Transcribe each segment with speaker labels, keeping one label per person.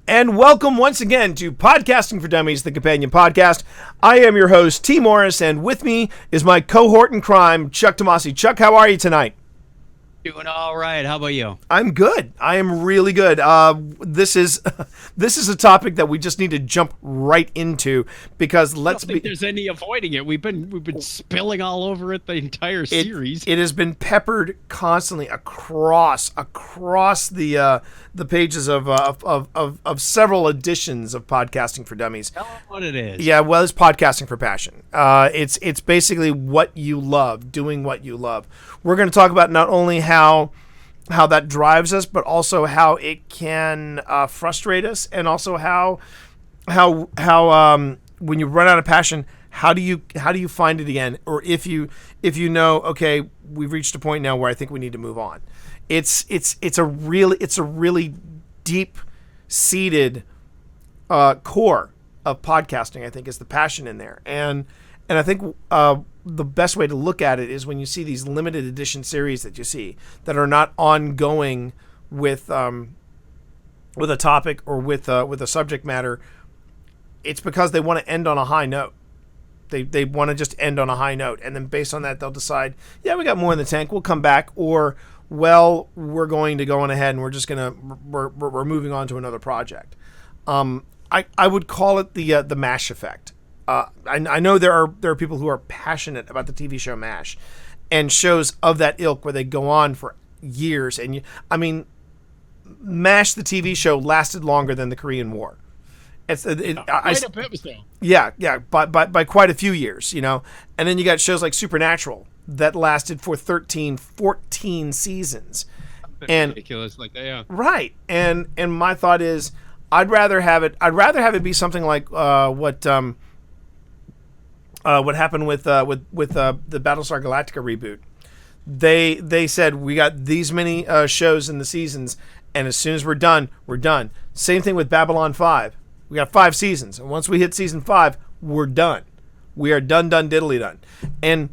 Speaker 1: And welcome once again to Podcasting for Dummies, the companion podcast. I am your host, T. Morris, and with me is my cohort in crime, Chuck Tomasi. Chuck, how are you tonight?
Speaker 2: Doing all right. How about you?
Speaker 1: I'm good. I am really good. This is a topic that we just need to jump right into because
Speaker 2: I don't think there's any avoiding it. We've been spilling all over it the entire series.
Speaker 1: It has been peppered constantly across the pages of several editions of Podcasting for Dummies.
Speaker 2: Tell them what it is.
Speaker 1: Yeah, well, it's podcasting for passion. It's basically what you love, doing what you love. We're going to talk about not only how that drives us, but also how it can frustrate us, and also how when you run out of passion, how do you find it again, or if you know, okay, we've reached a point now where I think we need to move on. It's a really deep seated core of podcasting. I think is the passion in there, and I think the best way to look at it is when you see these limited edition series that you see that are not ongoing with a topic or with a subject matter. It's because they want to end on a high note. They want to just end on a high note, and then based on that, they'll decide, yeah, we got more in the tank, we'll come back, or well, we're going to go on ahead and we're moving on to another project. I would call it the MASH effect. I know there are people who are passionate about the TV show MASH, and shows of that ilk where they go on for years. And MASH, the TV show, lasted longer than the Korean War. Quite a bit so. Yeah, by quite a few years, And then you got shows like Supernatural that lasted for 13, 14 seasons. And
Speaker 2: ridiculous, like that, yeah.
Speaker 1: Right, and my thought is, I'd rather have it be something like what happened with the Battlestar Galactica reboot. They said, we got these many shows in the seasons, and as soon as we're done, we're done. Same thing with Babylon 5. We got 5 seasons, and once we hit season 5, we're done. We are done diddly done. And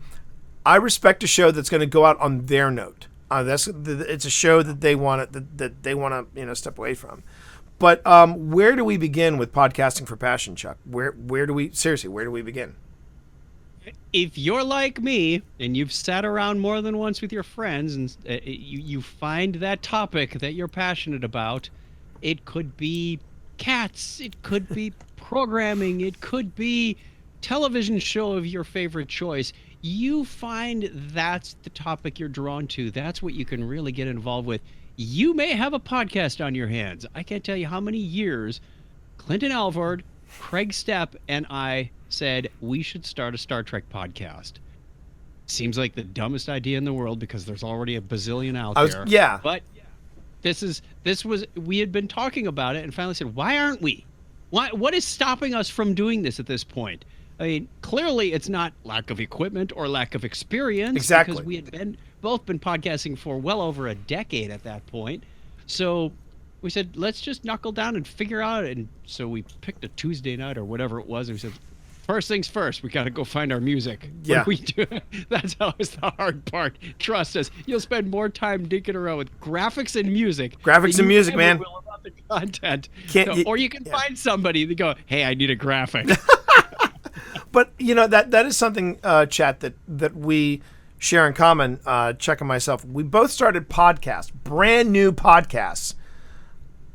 Speaker 1: I respect a show that's going to go out on their note. It's a show that they want to step away from. But where do we begin with podcasting for passion, Chuck? Where do we begin?
Speaker 2: If you're like me and you've sat around more than once with your friends and you find that topic that you're passionate about, it could be cats, it could be programming, it could be television show of your favorite choice. You find that's the topic you're drawn to. That's what you can really get involved with. You may have a podcast on your hands. I can't tell you how many years Clinton Alvord, Craig Stepp, and I said we should start a Star Trek podcast. Seems like the dumbest idea in the world because there's already a bazillion out there.
Speaker 1: Yeah.
Speaker 2: But we had been talking about it and finally said, why aren't we? What is stopping us from doing this at this point? I mean, clearly it's not lack of equipment or lack of experience.
Speaker 1: Exactly.
Speaker 2: Because we had both been podcasting for well over a decade at that point. So we said, let's just knuckle down and figure out. And so we picked a Tuesday night or whatever it was. And we said, first things first, we got to go find our music.
Speaker 1: Yeah.
Speaker 2: We do. That's always the hard part. Trust us. You'll spend more time dinking around with graphics and music.
Speaker 1: Man.
Speaker 2: Will about the content.
Speaker 1: Or
Speaker 2: you can find somebody to go, hey, I need a graphic.
Speaker 1: But that is something, chat, that we share in common. Chuck and myself, we both started podcasts, brand new podcasts,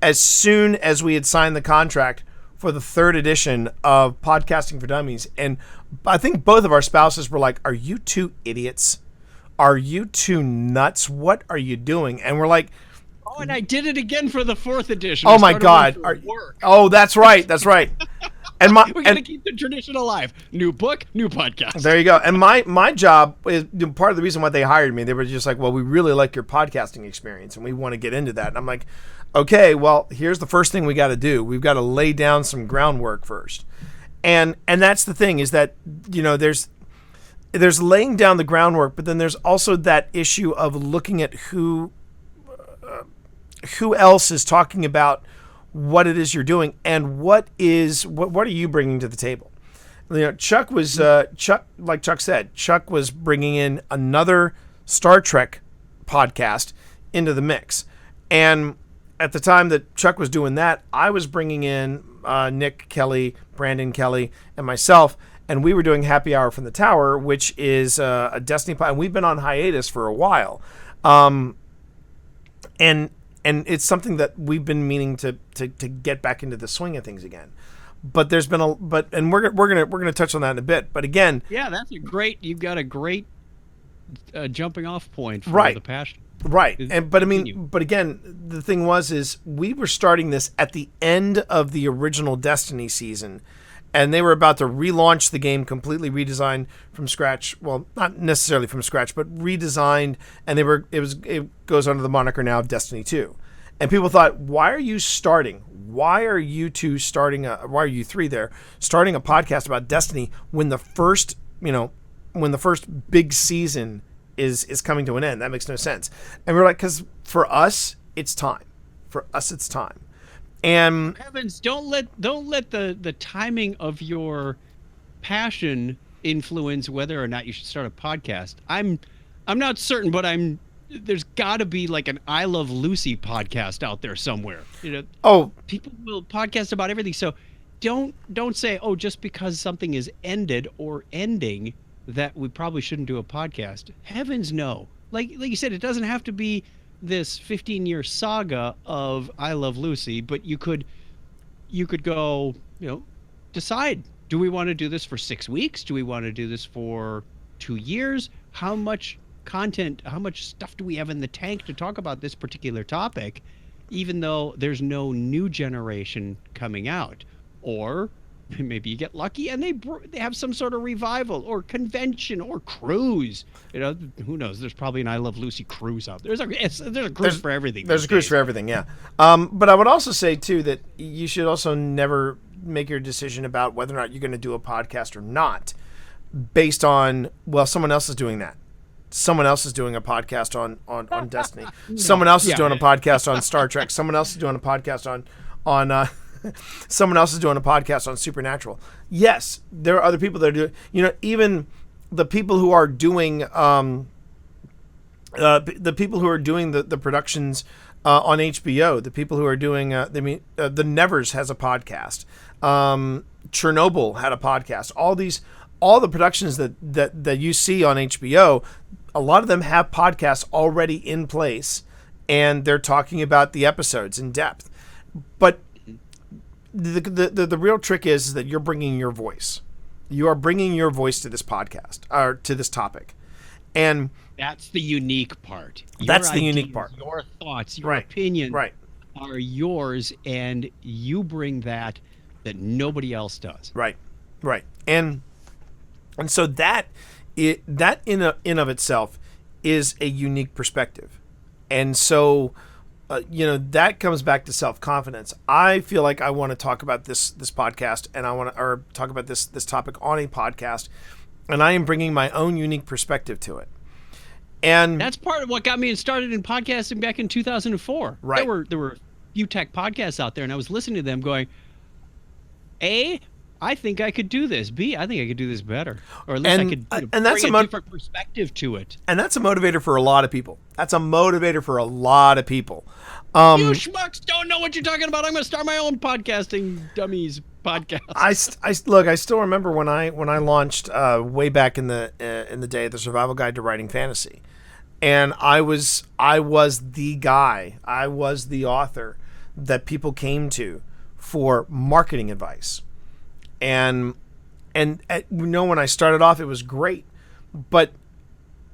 Speaker 1: as soon as we had signed the contract for the 3rd edition of Podcasting for Dummies. And I think both of our spouses were like, are you two idiots? Are you two nuts? What are you doing? And we're like,
Speaker 2: oh, and I did it again for the 4th edition.
Speaker 1: Oh my God. Oh, that's right. That's right. And
Speaker 2: we got to keep the tradition alive. New book, new podcast.
Speaker 1: There you go. And my job is part of the reason why they hired me. They were just like, well, we really like your podcasting experience and we want to get into that. And I'm like, okay, well, here's the first thing we got to do. We've got to lay down some groundwork first. And that's the thing, is that, there's laying down the groundwork, but then there's also that issue of looking at who else is talking about what it is you're doing and what are you bringing to the table. Chuck was like Chuck said, Chuck was bringing in another Star Trek podcast into the mix, and at the time that Chuck was doing that, I was bringing in Nick Kelly, Brandon Kelly, and myself, and we were doing Happy Hour from the Tower, which is a Destiny pod. And we've been on hiatus for a while, and it's something that we've been meaning to get back into the swing of things again. But there's been and we're gonna touch on that in a bit. But again,
Speaker 2: yeah, you've got a great jumping off point for
Speaker 1: right.
Speaker 2: the passion.
Speaker 1: Right. But again, the thing is we were starting this at the end of the original Destiny season, and they were about to relaunch the game completely redesigned from scratch. Well, not necessarily from scratch, but redesigned, and it goes under the moniker now of Destiny 2. And people thought, why are you starting? Why are you two starting why are you three there starting a podcast about Destiny when the first big season is coming to an end? That makes no sense. And we're like, because for us, it's time. For us, it's time. And
Speaker 2: heavens, don't let the timing of your passion influence whether or not you should start a podcast. I'm not certain, but there's got to be like an I Love Lucy podcast out there somewhere. People will podcast about everything. So don't say, oh, just because something is ended or ending, that we probably shouldn't do a podcast. Heavens no. Like you said, it doesn't have to be this 15-year saga of I Love Lucy, but you could go, decide, do we want to do this for 6 weeks? Do we want to do this for 2 years? How much content, how much stuff do we have in the tank to talk about this particular topic, even though there's no new generation coming out? Or maybe you get lucky and they have some sort of revival or convention or cruise. Who knows? There's probably an I Love Lucy cruise out there. There's a cruise for everything.
Speaker 1: There's a cruise for everything, yeah. But I would also say, too, that you should also never make your decision about whether or not you're going to do a podcast or not based on, well, someone else is doing that. Someone else is doing a podcast on Destiny. Someone else is doing a podcast on Star Trek. Someone else is doing a podcast on someone else is doing a podcast on Supernatural. Yes, there are other people that are doing, even the people who are doing the productions on HBO, the people who are doing the Nevers has a podcast. Chernobyl had a podcast. All the productions that you see on HBO, a lot of them have podcasts already in place, and they're talking about the episodes in depth. But the real trick is that you're bringing your voice. You are bringing your voice to this podcast, or to this topic. And
Speaker 2: that's the unique part.
Speaker 1: That's the unique part.
Speaker 2: Your thoughts, your opinions are yours, and you bring that nobody else does. Right.
Speaker 1: And so that in of itself is a unique perspective. And so that comes back to self-confidence. I feel like I want to talk about this podcast, and I want to talk about this topic on a podcast, and I am bringing my own unique perspective to it. And
Speaker 2: that's part of what got me started in podcasting back in 2004.
Speaker 1: Right.
Speaker 2: There were a few tech podcasts out there, and I was listening to them going, A, I think I could do this. B, I think I could do this better. Or at least I could bring a different perspective to it.
Speaker 1: And that's a motivator for a lot of people. You
Speaker 2: schmucks don't know what you're talking about. I'm going to start my own podcasting Dummies podcast.
Speaker 1: I still remember when I launched way back in the day, the Survival Guide to Writing Fantasy. And I was the guy. I was the author that people came to for marketing advice. And when I started off, it was great, but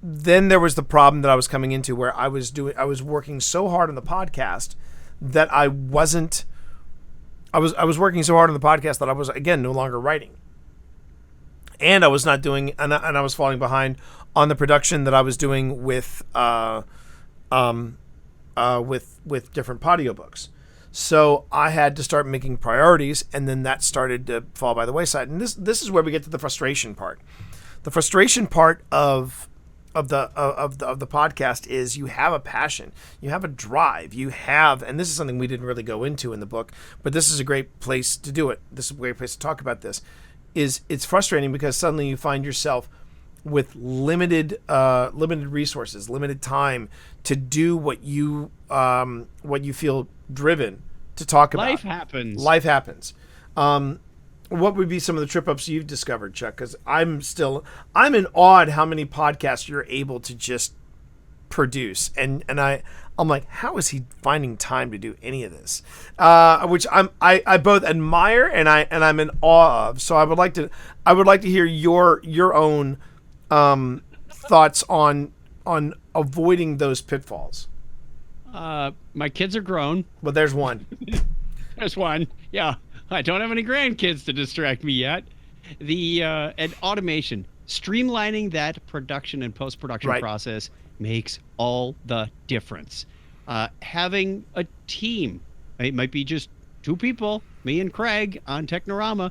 Speaker 1: then there was the problem that I was coming into where I was working so hard on the podcast that I was working so hard on the podcast that I was, again, no longer writing, and I was not doing, and I was falling behind on the production that I was doing with different audiobooks. So I had to start making priorities, and then that started to fall by the wayside. And this is where we get to the frustration part. The frustration part of the podcast is you have a passion, you have a drive, and this is something we didn't really go into in the book, but this is a great place to do it. This is a great place to talk about this. It's frustrating because suddenly you find yourself with limited resources, limited time to do what you feel driven to talk about.
Speaker 2: Life
Speaker 1: happens. What would be some of the trip ups you've discovered, Chuck? Because I'm in awe at how many podcasts you're able to just produce, and I'm like, how is he finding time to do any of this? Which I both admire and I'm in awe of. So I would like to hear your own thoughts on avoiding those pitfalls.
Speaker 2: My kids are grown.
Speaker 1: Well, there's one.
Speaker 2: There's one. Yeah. I don't have any grandkids to distract me yet. And automation, streamlining that production and post-production process makes all the difference. Having a team, it might be just 2 people, me and Craig on Technorama.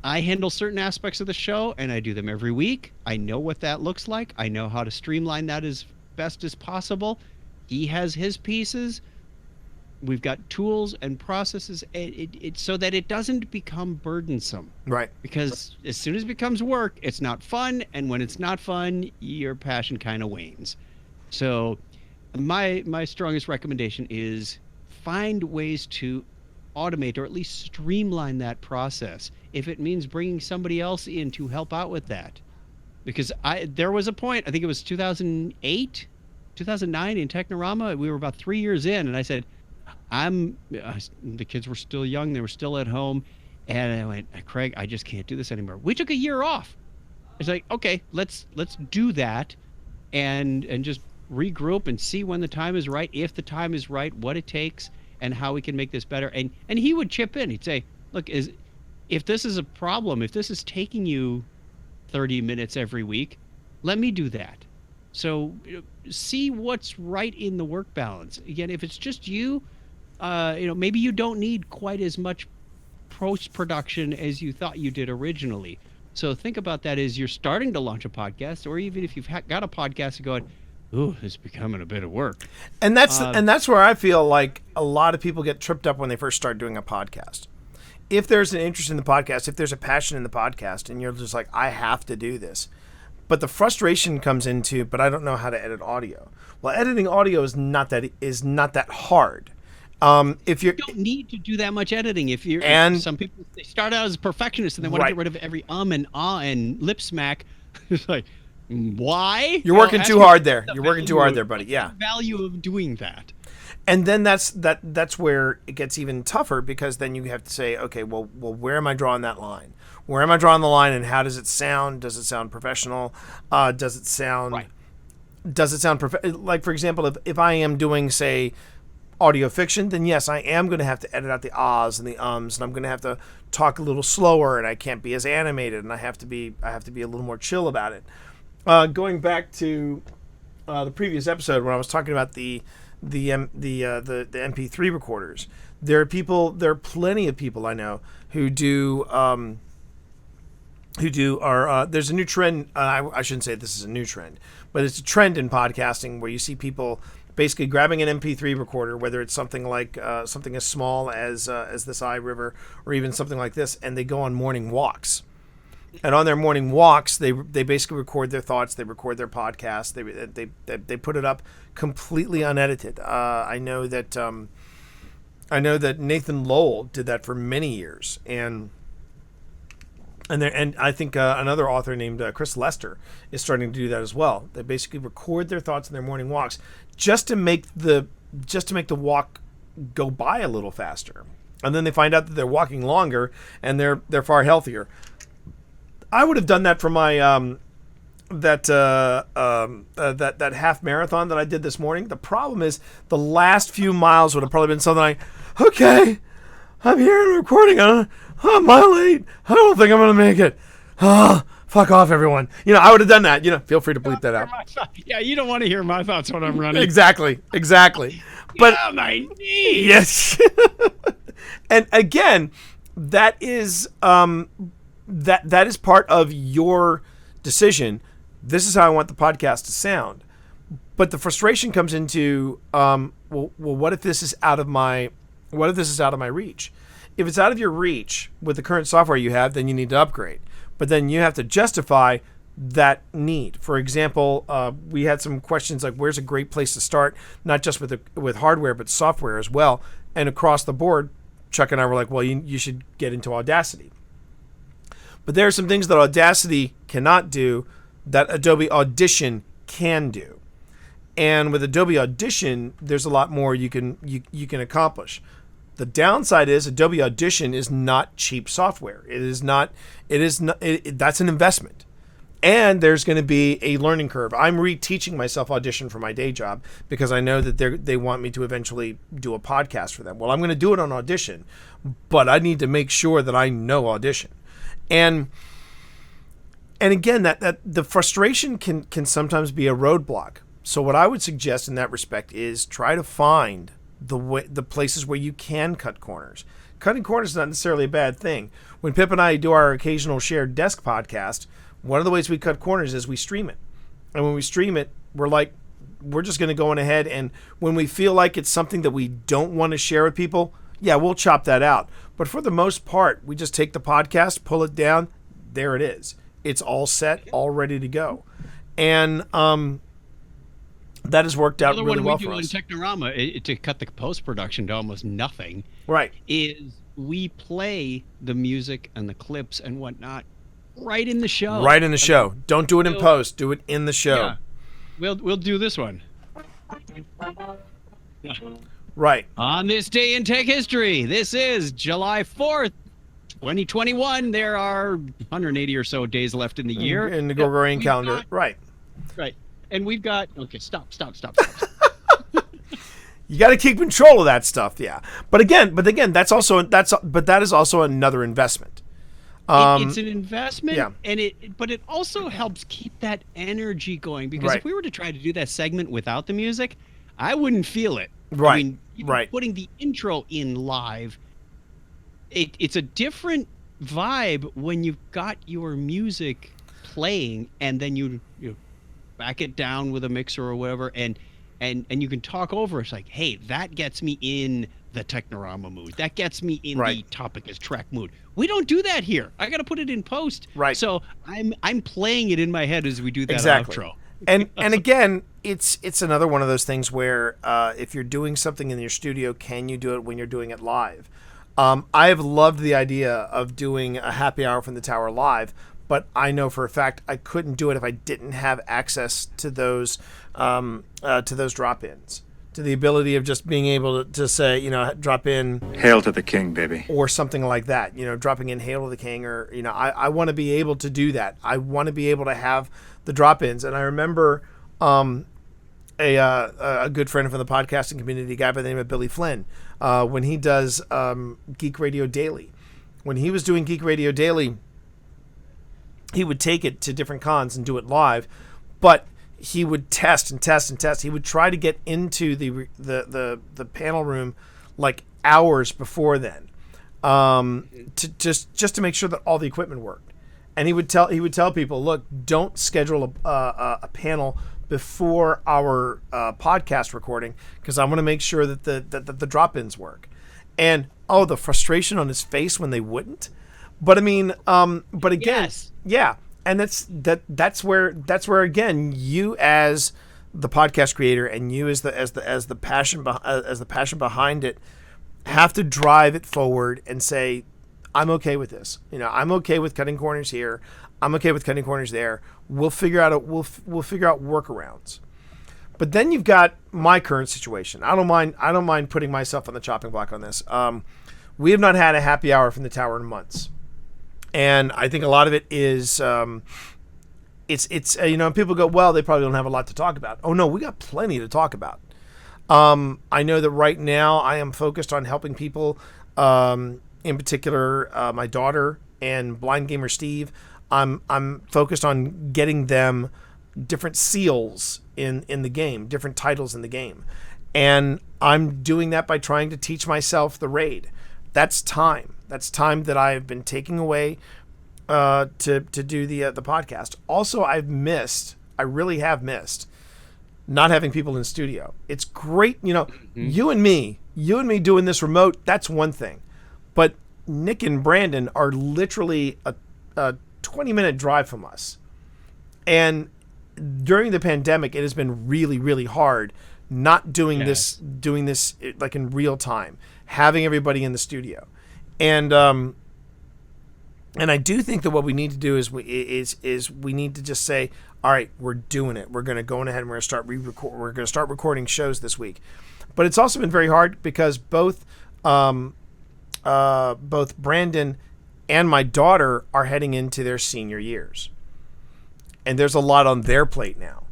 Speaker 2: I handle certain aspects of the show and I do them every week. I know what that looks like. I know how to streamline that as best as possible. He has his pieces. We've got tools and processes so that it doesn't become burdensome.
Speaker 1: Right.
Speaker 2: Because as soon as it becomes work, it's not fun. And when it's not fun, your passion kind of wanes. So my strongest recommendation is find ways to automate or at least streamline that process. If it means bringing somebody else in to help out with that. Because there was a point, I think it was 2008, 2009 in Technorama. We were about 3 years in and I said, the kids were still young. They were still at home. And I went, Craig, I just can't do this anymore. We took a year off. It's like, okay, let's do that and just regroup and see when the time is right. If the time is right, what it takes and how we can make this better. And he would chip in. He'd say, look, if this is a problem, if this is taking you 30 minutes every week, let me do that. So see what's right in the work balance. Again, if it's just you, maybe you don't need quite as much post-production as you thought you did originally. So think about that as you're starting to launch a podcast, or even if you've got a podcast and going, ooh, it's becoming a bit of work.
Speaker 1: And that's where I feel like a lot of people get tripped up when they first start doing a podcast. If there's an interest in the podcast, if there's a passion in the podcast, and you're just like, I have to do this. But the frustration comes into, but I don't know how to edit audio. Well, editing audio is not that hard. If you
Speaker 2: don't need to do that much editing. If some people, they start out as perfectionists and they want to get rid of every and ah and lip smack. It's like, why?
Speaker 1: You're working too hard there. You're working too hard there, buddy. Yeah.
Speaker 2: The value of doing that.
Speaker 1: And then that's where it gets even tougher, because then you have to say, okay, well, where am I drawing that line? Where am I drawing the line, and how does it sound? Does it sound professional? Does it sound like, for example, if I am doing, say, audio fiction, then yes, I am going to have to edit out the ahs and the ums, and I'm going to have to talk a little slower, and I can't be as animated, and I have to be a little more chill about it. Going back to the previous episode when I was talking about the MP3 recorders, there are plenty of people I know who do there's a new trend. I shouldn't say this is a new trend, but it's a trend in podcasting where you see people basically grabbing an MP3 recorder, whether it's something like something as small as this iRiver, or even something like this, and they go on morning walks. And on their morning walks, they basically record their thoughts. They record their podcast. They put it up completely unedited. I know that Nathan Lowell did that for many years, and I think another author named Chris Lester is starting to do that as well. They basically record their thoughts in their morning walks just to make the walk go by a little faster, and then they find out that they're walking longer and they're far healthier. I would have done that for my that half marathon that I did this morning. The problem is the last few miles would have probably been something like, okay, I'm here and recording on a mile 8. I don't think I'm going to make it. Fuck off, everyone. I would have done that. Feel free to bleep that out.
Speaker 2: Yeah, you don't want to hear my thoughts when I'm running.
Speaker 1: Exactly. But
Speaker 2: my knees.
Speaker 1: Yes. And again, that is that is part of your decision. This is how I want the podcast to sound. But the frustration comes into, what if this is out of my reach? If it's out of your reach with the current software you have, then you need to upgrade. But then you have to justify that need. For example, we had some questions like, where's a great place to start, not just with hardware, but software as well. And across the board, Chuck and I were like, well, you should get into Audacity. But there are some things that Audacity cannot do that Adobe Audition can do. And with Adobe Audition, there's a lot more you can accomplish. The downside is Adobe Audition is not cheap software. That's an investment. And there's going to be a learning curve. I'm reteaching myself Audition for my day job because I know that they want me to eventually do a podcast for them. Well, I'm going to do it on Audition, but I need to make sure that I know Audition. And again, that the frustration can sometimes be a roadblock. So what I would suggest in that respect is try to find the places where you can cut corners. Cutting corners is not necessarily a bad thing. When Pip and I do our occasional shared desk podcast, one of the ways we cut corners is we stream it. And when we stream it, we're just going to go on ahead, and when we feel like it's something that we don't want to share with people, yeah, we'll chop that out. But for the most part, we just take the podcast, pull it down, there it is. It's all set, all ready to go. And that has worked out really well for us.
Speaker 2: Another one we do in Technorama to cut the post-production to almost nothing.
Speaker 1: Right.
Speaker 2: Is we play the music and the clips and whatnot right in the show.
Speaker 1: Right in the show. Don't do it in post. Do it in the show.
Speaker 2: Yeah. We'll do this one.
Speaker 1: Right.
Speaker 2: On this day in tech history, this is July 4th, 2021. There are 180 or so days left in the year.
Speaker 1: In the Gregorian calendar. Right.
Speaker 2: Right. And we've got, okay, stop.
Speaker 1: You got to keep control of that stuff, yeah. But again, that is also another investment.
Speaker 2: It's an investment,
Speaker 1: yeah.
Speaker 2: But it also helps keep that energy going, because if we were to try to do that segment without the music, I wouldn't feel it.
Speaker 1: Right.
Speaker 2: I mean, even putting the intro in live, it's a different vibe when you've got your music playing and then you back it down with a mixer or whatever, and you can talk over. It's like, hey, that gets me in the Technorama mood. That gets me in the topic as track mood. We don't do that here. I got to put it in post.
Speaker 1: Right.
Speaker 2: So I'm playing it in my head as we do that outro.
Speaker 1: And again, it's another one of those things where if you're doing something in your studio, can you do it when you're doing it live? I have loved the idea of doing a happy hour from the tower live, but I know for a fact I couldn't do it if I didn't have access to those drop-ins, to the ability of just being able to say, drop in
Speaker 3: "Hail to the King, baby,"
Speaker 1: or something like that. Dropping in "Hail to the King," or I want to be able to do that. I want to be able to have the drop-ins. And I remember a good friend from the podcasting community, a guy by the name of Billy Flynn, when he does Geek Radio Daily. When he was doing Geek Radio Daily, he would take it to different cons and do it live, but he would test and test and test. He would try to get into the panel room like hours before then, to just to make sure that all the equipment worked. And he would tell people, look, don't schedule a panel before our podcast recording, because I want to make sure that the drop-ins work. And the frustration on his face when they wouldn't. But I mean, but again, yeah, and that's where again, you as the podcast creator and you as the passion behind it have to drive it forward and say, I'm okay with this. I'm okay with cutting corners here. I'm okay with cutting corners there. We'll figure out workarounds. But then you've got my current situation. I don't mind putting myself on the chopping block on this. We have not had a happy hour from the tower in months. And I think a lot of it is, people go, well, they probably don't have a lot to talk about. Oh no, we got plenty to talk about. I know that right now I am focused on helping people, in particular, my daughter and Blind Gamer Steve. I'm focused on getting them different seals in the game, different titles in the game. And I'm doing that by trying to teach myself the raid. That's time. That's time that I've been taking away to do the podcast. Also, I really have missed not having people in studio. It's great, you and me doing this remote, that's one thing. But Nick and Brandon are literally a 20-minute drive from us. And during the pandemic, it has been really, really hard not doing this like in real time, having everybody in the studio. And I do think that what we need to do is we need to just say, all right, we're doing it. We're going to go ahead and we're going to start recording shows this week. But it's also been very hard because both Brandon and my daughter are heading into their senior years, and there's a lot on their plate now.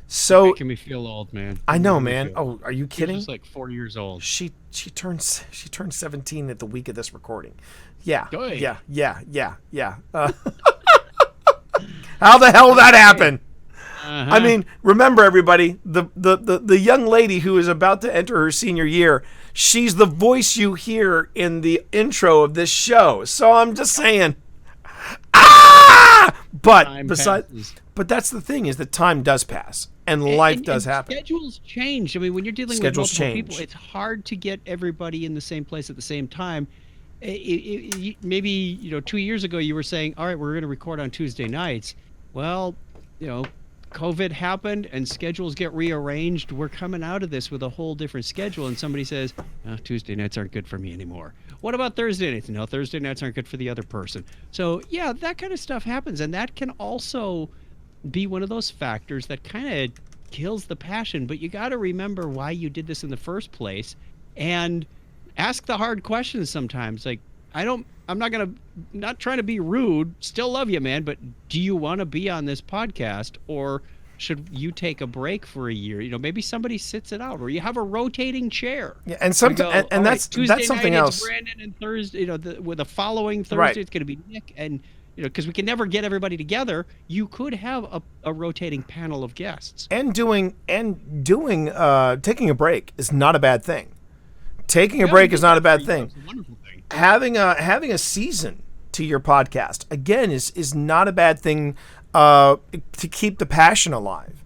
Speaker 1: So
Speaker 2: making me feel old, man.
Speaker 1: I know, man. Oh, are you kidding?
Speaker 2: She's like 4 years old.
Speaker 1: She turned 17 at the week of this recording. Yeah.
Speaker 2: Good.
Speaker 1: Yeah. How the hell did that happen?
Speaker 2: Uh-huh.
Speaker 1: I mean, remember everybody, the young lady who is about to enter her senior year, she's the voice you hear in the intro of this show. So I'm just saying, but that's the thing, is that time does pass and life does happen.
Speaker 2: Schedules change. I mean, when you're dealing with multiple people, it's hard to get everybody in the same place at the same time. Maybe 2 years ago you were saying, all right, we're going to record on Tuesday nights. Well, COVID happened and schedules get rearranged. We're coming out of this with a whole different schedule, and somebody says, oh, Tuesday nights aren't good for me anymore. What about Thursday nights? No, Thursday nights aren't good for the other person. So yeah, that kind of stuff happens, and that can also be one of those factors that kind of kills the passion. But you got to remember why you did this in the first place, and ask the hard questions sometimes. Like, I'm not trying to be rude, still love you, man, but do you want to be on this podcast, or should you take a break for a year? Maybe somebody sits it out, or you have a rotating chair.
Speaker 1: Yeah, and sometimes, and that's something
Speaker 2: night,
Speaker 1: else.
Speaker 2: It's Brandon, and Thursday, with the following Thursday, it's going to be Nick, and because we can never get everybody together, you could have a rotating panel of guests.
Speaker 1: And taking a break is not a bad thing. Taking a break is not a bad thing.
Speaker 2: It's a wonderful thing.
Speaker 1: Having a season to your podcast, again, is not a bad thing to keep the passion alive.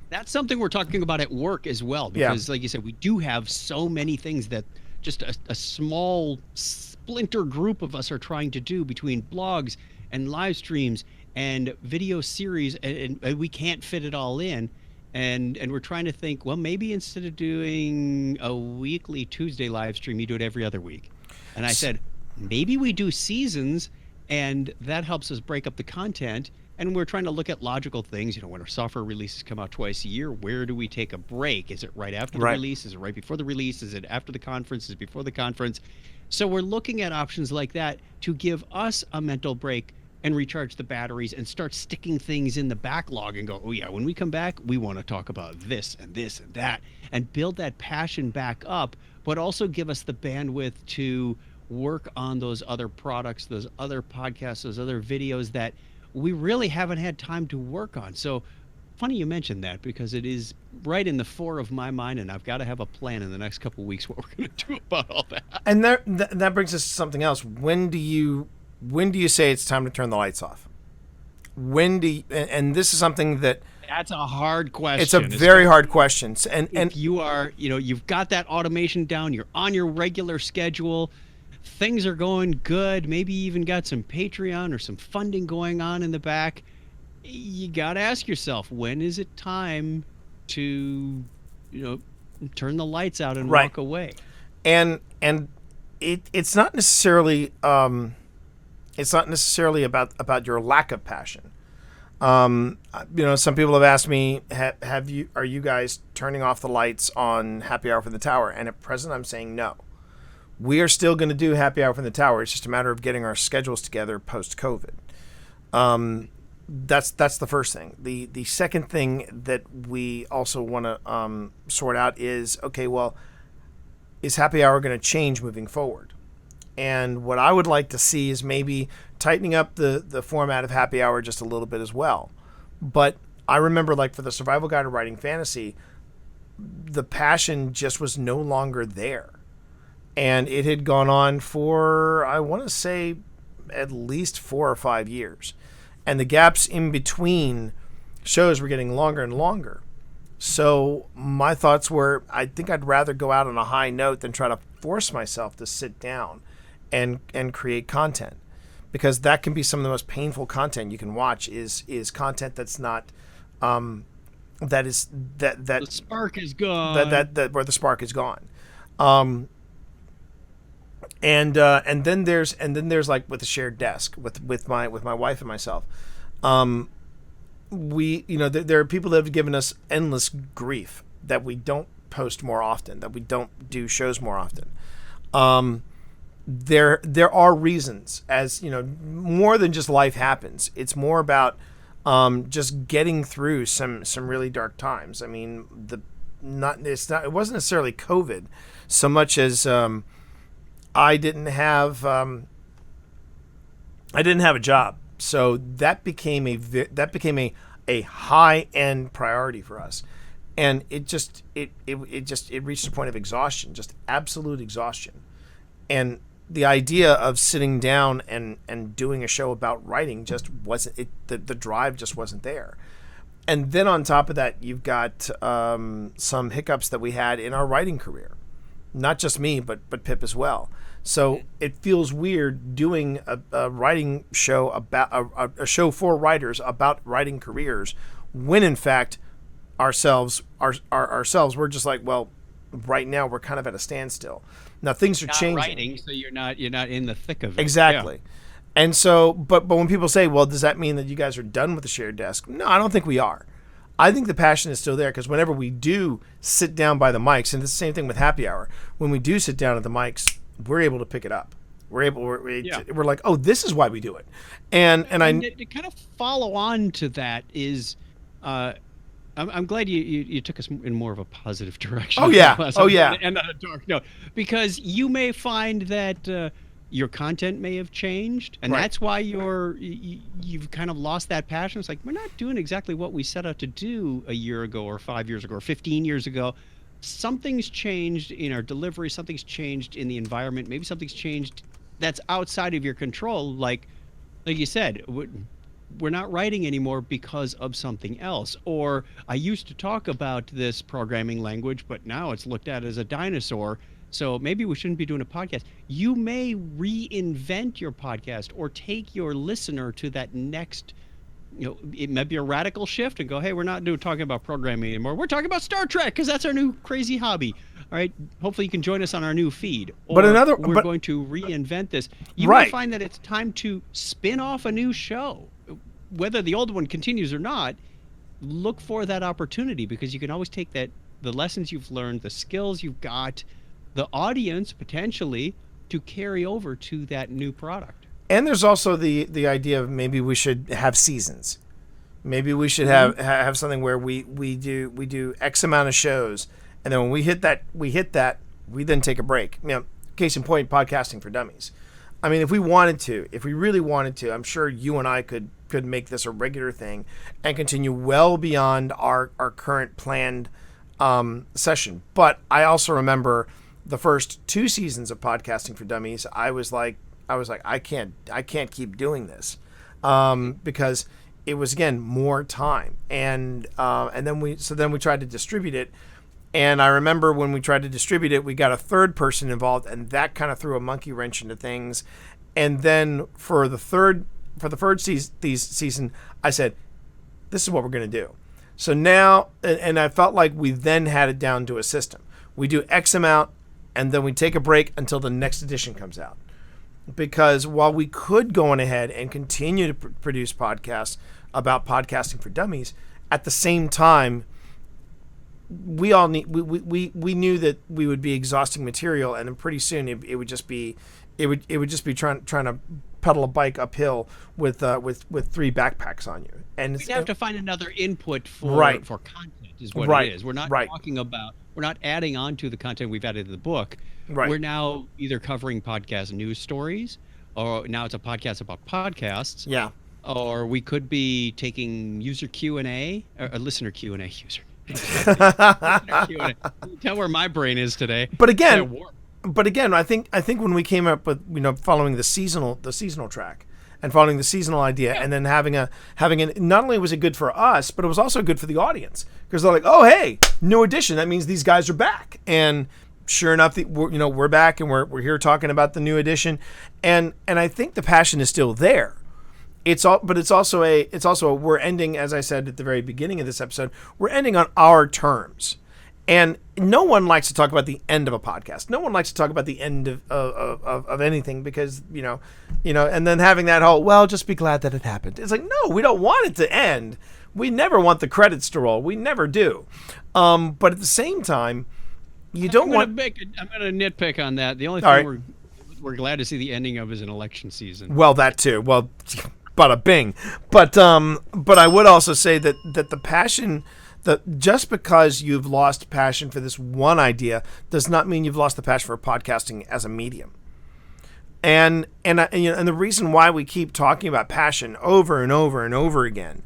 Speaker 2: That's something we're talking about at work as well, because like you said, we do have so many things that just a small splinter group of us are trying to do, between blogs and live streams and video series, and we can't fit it all in. And we're trying to think, well, maybe instead of doing a weekly Tuesday live stream, you do it every other week. And I said, maybe we do seasons, and that helps us break up the content. And we're trying to look at logical things. When our software releases come out twice a year, where do we take a break? Is it right after the release? Is it right before the release? Is it after the conference? Is it before the conference? So we're looking at options like that to give us a mental break and recharge the batteries and start sticking things in the backlog and go, oh yeah, when we come back, we want to talk about this and this and that, and build that passion back up, but also give us the bandwidth to work on those other products, those other podcasts, those other videos that we really haven't had time to work on. So funny you mentioned that, because it is right in the fore of my mind, and I've got to have a plan in the next couple of weeks what we're going to do about all that.
Speaker 1: And that brings us to something else. When do you say it's time to turn the lights off? And this is something
Speaker 2: that's a hard question.
Speaker 1: It's a very hard question. And
Speaker 2: if you are, you've got that automation down, you're on your regular schedule, things are going good, maybe you even got some Patreon or some funding going on in the back, you got to ask yourself, when is it time to, turn the lights out and walk away? And
Speaker 1: it's not necessarily about your lack of passion. Some people have asked me, are you guys turning off the lights on Happy Hour from the Tower? And at present, I'm saying no. We are still going to do Happy Hour from the Tower. It's just a matter of getting our schedules together post-COVID. That's the first thing. The second thing that we also want to sort out is, okay, well, is Happy Hour going to change moving forward? And what I would like to see is maybe tightening up the format of Happy Hour just a little bit as well. But I remember, like, for the Survival Guide to Writing Fantasy, the passion just was no longer there. And it had gone on for, I want to say, at least 4 or 5 years. And the gaps in between shows were getting longer and longer. So my thoughts were, I think I'd rather go out on a high note than try to force myself to sit down and create content. Because that can be some of the most painful content you can watch is content that's not that is that
Speaker 2: The spark is gone.
Speaker 1: that where the spark is gone. And then there's like with the shared desk with my wife and myself. We, there are people that have given us endless grief that we don't post more often, that we don't do shows more often. There are reasons, as more than just life happens. It's more about just getting through some really dark times. I mean, it wasn't necessarily COVID so much as I didn't have a job, so that became a high end priority for us, and it reached a point of exhaustion, just absolute exhaustion, and the idea of sitting down and doing a show about writing just wasn't the drive just wasn't there. And then on top of that, you've got some hiccups that we had in our writing career, not just me, but Pip as well. So it feels weird doing a writing show about a show for writers about writing careers, when in fact ourselves we're just like, well, right now we're kind of at a standstill. Now things are changing.
Speaker 2: Writing, so you're not in the thick of it.
Speaker 1: Exactly.
Speaker 2: Yeah.
Speaker 1: And so, but when people say, well, does that mean that you guys are done with the shared desk? No, I don't think we are. I think the passion is still there, because whenever we do sit down by the mics, and it's the same thing with Happy Hour, when we do sit down at the mics, we're able to pick it up. We're like, oh, this is why we do it. And
Speaker 2: to kind of follow on to that is, I'm glad you took us in more of a positive direction.
Speaker 1: Oh yeah,
Speaker 2: and not a dark note, because you may find that your content may have changed, and that's why you've kind of lost that passion. It's like, we're not doing exactly what we set out to do a year ago, or 5 years ago, or 15 years ago. Something's changed in our delivery. Something's changed in the environment. Maybe something's changed that's outside of your control. Like you said, we're not writing anymore because of something else. Or I used to talk about this programming language, but now it's looked at as a dinosaur, so maybe we shouldn't be doing a podcast. You may reinvent your podcast or take your listener to that next, it may be a radical shift and go, hey, we're not talking about programming anymore. We're talking about Star Trek, because that's our new crazy hobby. All right, hopefully you can join us on our new feed. Or we're going to reinvent this. You may find that it's time to spin off a new show. Whether the old one continues or not, look for that opportunity, because you can always take the lessons you've learned, the skills you've got, the audience potentially, to carry over to that new product.
Speaker 1: And there's also the idea of maybe we should have seasons. Maybe we should have something where we do X amount of shows, and then when we hit that, we then take a break. Case in point, podcasting for dummies. I mean, if we really wanted to, I'm sure you and I could make this a regular thing and continue well beyond our current planned session. But I also remember the first 2 seasons of podcasting for dummies. I was like, I can't keep doing this, because it was, again, more time. And then we tried to distribute it. And I remember when we tried to distribute it, we got a third person involved, and that kind of threw a monkey wrench into things. And then for the third season, I said, this is what we're going to do. So now, and I felt like we then had it down to a system. We do X amount, and then we take a break until the next edition comes out. Because while we could go on ahead and continue to produce podcasts about podcasting for dummies, at the same time, we knew that we would be exhausting material, and then pretty soon it would just be trying to pedal a bike uphill with 3 backpacks on you. And
Speaker 2: we'd have to find another input for content, is what it is. We're not we're not adding on to the content we've added to the book.
Speaker 1: Right.
Speaker 2: We're now either covering podcast news stories, or now it's a podcast about podcasts.
Speaker 1: Yeah.
Speaker 2: Or we could be taking user Q&A, or a listener Q&A user. Tell where my brain is today.
Speaker 1: But again, I think when we came up with following the seasonal track and following the seasonal idea, and then having not only was it good for us, but it was also good for the audience, because they're like, oh hey, new edition, that means these guys are back. And sure enough, we're back, and we're here talking about the new edition, and I think the passion is still there. it's also we're ending, as I said at the very beginning of this episode, we're ending on our terms. And no one likes to talk about the end of a podcast. No one likes to talk about the end of anything because, and then having that whole, well, just be glad that it happened. It's like, no, we don't want it to end. We never want the credits to roll. We never do. But at the same time, I'm going
Speaker 2: to nitpick on that. The only thing we're glad to see the ending of is an election season.
Speaker 1: Well, that too. Well, bada bing. But I would also say that the passion, just because you've lost passion for this one idea does not mean you've lost the passion for podcasting as a medium. And the reason why we keep talking about passion over and over and over again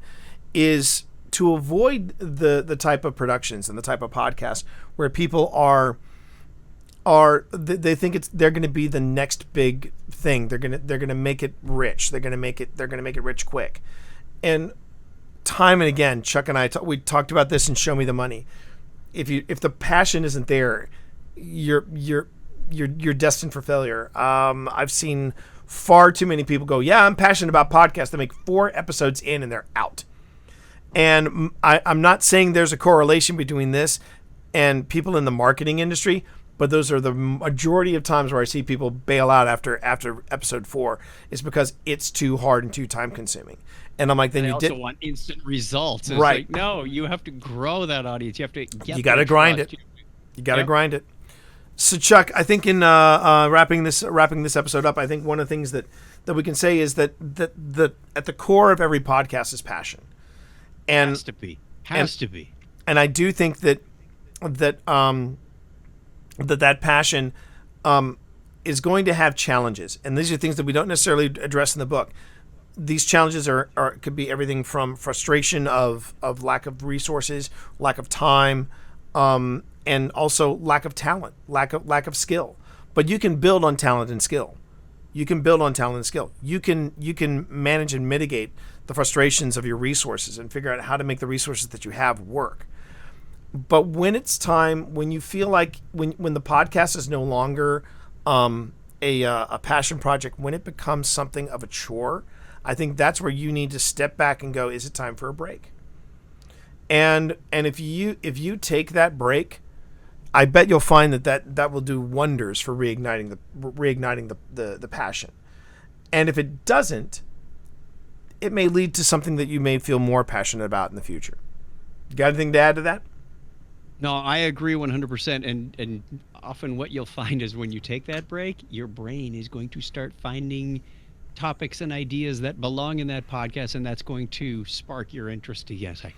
Speaker 1: is to avoid the type of productions and the type of podcasts where people they think they're going to be the next big thing. They're going to make it rich. They're going to make it rich quick. And time and again, Chuck and I we talked about this in Show Me the Money. If the passion isn't there, you're destined for failure. I've seen far too many people go, yeah, I'm passionate about podcasts. They make 4 episodes in and they're out. And I'm not saying there's a correlation between this and people in the marketing industry, but those are the majority of times where I see people bail out after episode 4 is because it's too hard and too time consuming. And I'm like, then
Speaker 2: they
Speaker 1: you
Speaker 2: also want instant results. It's
Speaker 1: right?
Speaker 2: Like, no, you have to grow that audience. You have to get.
Speaker 1: You got to grind it. You got to grind it. So Chuck, I think in wrapping this episode up, I think one of the things that we can say is that at the core of every podcast is passion. And
Speaker 2: has to be.
Speaker 1: And I do think that passion is going to have challenges, and these are things that we don't necessarily address in the book. These challenges could be everything from frustration of lack of resources, lack of time, and also lack of talent, lack of skill. But you can build on talent and skill. You can manage and mitigate the frustrations of your resources and figure out how to make the resources that you have work. But when it's time, when you feel like when the podcast is no longer a passion project, when it becomes something of a chore, I think that's where you need to step back and go, is it time for a break? And if you take that break, I bet you'll find that will do wonders for reigniting the passion. And if it doesn't, it may lead to something that you may feel more passionate about in the future. You got anything to add to that?
Speaker 2: No, I agree 100%. And often what you'll find is when you take that break, your brain is going to start finding topics and ideas that belong in that podcast, and that's going to spark your interest again. It's like,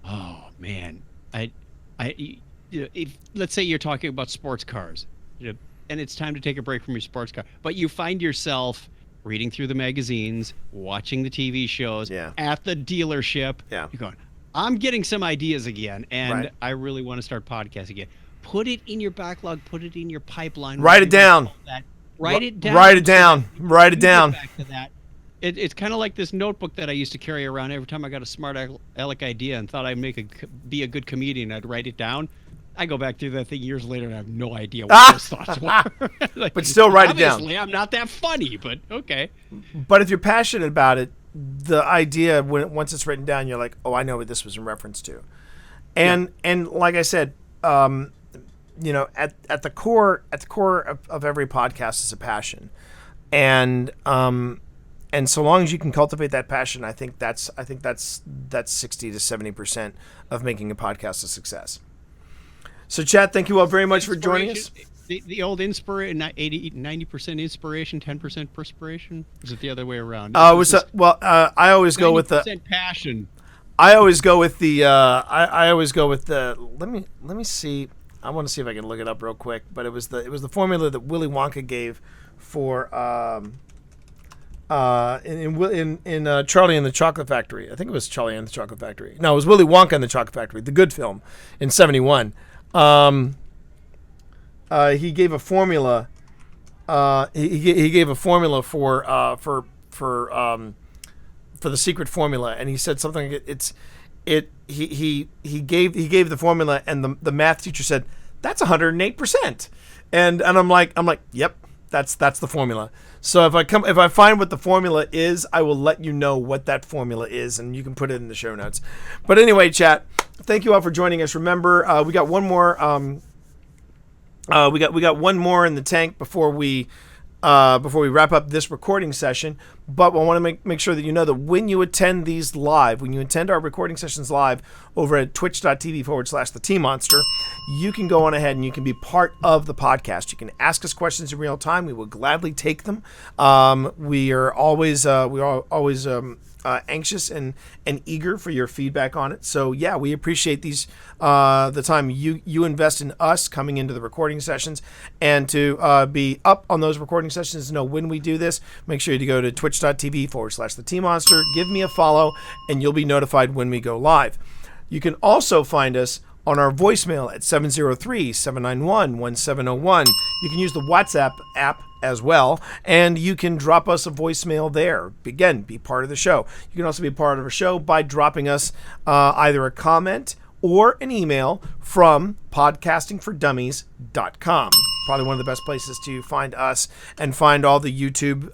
Speaker 2: oh man, if let's say you're talking about sports cars, and it's time to take a break from your sports car, but you find yourself reading through the magazines, watching the TV shows, at the dealership. You're going, I'm getting some ideas again, and I really want to start podcasting again. Put it in your backlog. Put it in your pipeline.
Speaker 1: Write it down.
Speaker 2: Write it down.
Speaker 1: Write it down. Write it down.
Speaker 2: Back to that. It's kind of like this notebook that I used to carry around every time I got a smart aleck idea and thought I'd be a good comedian. I'd write it down. I go back through that thing years later and I have no idea what those thoughts were. Like,
Speaker 1: but still write it down.
Speaker 2: Obviously, I'm not that funny, but okay.
Speaker 1: But if you're passionate about it, the idea, once it's written down, you're like, oh, I know what this was in reference to. And like I said, at the core of every podcast is a passion. And so long as you can cultivate that passion, I think that's 60 to 70% of making a podcast a success. So, Chad, thank you all very much for joining us.
Speaker 2: The old 90% inspiration, 10% perspiration? Is it the other way around?
Speaker 1: I always go with the
Speaker 2: 90% passion.
Speaker 1: I always go with the. Let me see. I want to see if I can look it up real quick. But it was the formula that Willy Wonka gave for in Charlie and the Chocolate Factory. I think it was Charlie and the Chocolate Factory. No, it was Willy Wonka and the Chocolate Factory, the good film in '71. He gave a formula. He gave a formula for the secret formula, and he said something like he gave the formula, and the math teacher said that's 108%, and I'm like yep, That's the formula. So if I find what the formula is, I will let you know what that formula is, and you can put it in the show notes. But anyway, chat, thank you all for joining us. Remember, we got one more. We got one more in the tank before we wrap up this recording session. But I want to make sure that you know that when you attend these live, when you attend our recording sessions live over at twitch.tv/the Tea Monster, you can go on ahead and you can be part of the podcast. You can ask us questions in real time. We will gladly take them. We are always anxious and eager for your feedback on it. So yeah, we appreciate the time you invest in us coming into the recording sessions, and to be up on those recording sessions, know when we do this. Make sure you go to twitch.tv/the Tea Monster, give me a follow, and you'll be notified when we go live. You can also find us on our voicemail at 703-791-1701. You can use the WhatsApp app as well, and you can drop us a voicemail there. Again, be part of the show. You can also be part of a show by dropping us either a comment or an email from podcastingfordummies.com. Probably one of the best places to find us and find all the YouTube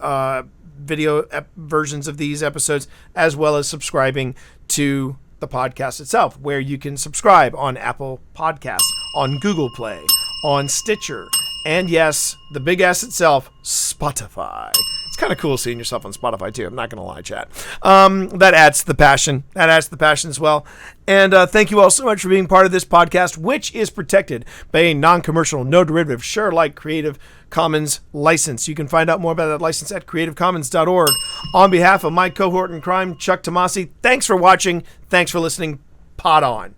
Speaker 1: video versions of these episodes, as well as subscribing to the podcast itself, where you can subscribe on Apple Podcasts, on Google Play, on Stitcher, and yes, the big S itself, Spotify. It's kind of cool seeing yourself on Spotify too. I'm not going to lie, chat. That adds to the passion. That adds to the passion as well. And thank you all so much for being part of this podcast, which is protected by a non-commercial, no-derivative, share-alike Creative Commons license. You can find out more about that license at creativecommons.org. On behalf of my cohort in crime, Chuck Tomasi, thanks for watching. Thanks for listening. Pod on.